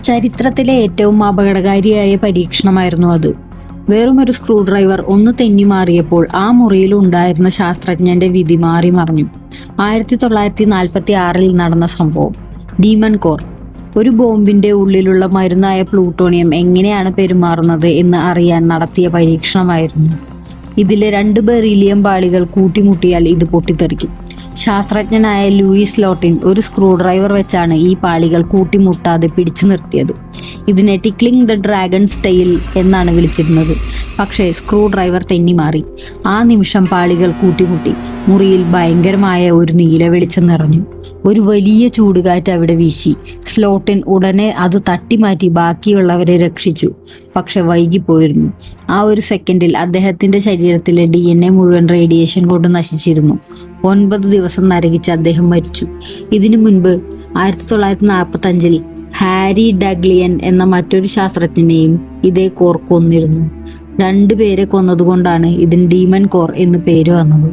ചരിത്രത്തിലെ ഏറ്റവും അപകടകാരിയായ പരീക്ഷണമായിരുന്നു അത്. വെറും ഒരു സ്ക്രൂ ഡ്രൈവർ ഒന്ന് തെന്നി മാറിയപ്പോൾ ആ മുറിയിൽ ഉണ്ടായിരുന്ന ശാസ്ത്രജ്ഞന്റെ വിധി മാറി മറിഞ്ഞു. 1946 നടന്ന സംഭവം. ഡീമൺ കോർ ഒരു ബോംബിന്റെ ഉള്ളിലുള്ള മരുന്നായ പ്ലൂട്ടോണിയം എങ്ങനെയാണ് പെരുമാറുന്നത് എന്ന് അറിയാൻ നടത്തിയ പരീക്ഷണമായിരുന്നു. ഇതിലെ 2 ബെറീലിയം പാളികൾ കൂട്ടിമുട്ടിയാൽ ഇത് പൊട്ടിത്തെറിക്കും. ശാസ്ത്രജ്ഞനായ ലൂയിസ് ലോട്ടിൻ ഒരു സ്ക്രൂ ഡ്രൈവർ വെച്ചാണ് ഈ പാളികൾ കൂട്ടിമുട്ടാതെ പിടിച്ചു നിർത്തിയത്. ഇതിനെ ടിക്ലിംഗ് ദ ഡ്രാഗൺസ് ടെയിൽ എന്നാണ് വിളിച്ചിരുന്നത്. പക്ഷേ സ്ക്രൂ ഡ്രൈവർ തെന്നി മാറി. ആ നിമിഷം പാളികൾ കൂട്ടിമുട്ടി. മുറിയിൽ ഭയങ്കരമായ ഒരു നീല വെളിച്ചം നിറഞ്ഞു. ഒരു വലിയ ചൂടുകാറ്റ് അവിടെ വീശി. സ്ലോട്ടിൻ ഉടനെ അത് തട്ടിമാറ്റി ബാക്കിയുള്ളവരെ രക്ഷിച്ചു. പക്ഷെ വൈകിപ്പോയിരുന്നു. ആ ഒരു സെക്കൻഡിൽ അദ്ദേഹത്തിന്റെ ശരീരത്തിലെ DNA മുഴുവൻ റേഡിയേഷൻ കൊണ്ട് നശിച്ചിരുന്നു. 9 ദിവസം നരകിച്ച് അദ്ദേഹം മരിച്ചു. ഇതിനു മുൻപ് 1945 ഹാരി ഡഗ്ലിയൻ എന്ന മറ്റൊരു ശാസ്ത്രജ്ഞനെയും ഇതേ കോർ കൊന്നിരുന്നു. 2 പേരെ കൊന്നതുകൊണ്ടാണ് ഇതിന് ഡീമൺ കോർ എന്ന് പേര് വന്നത്.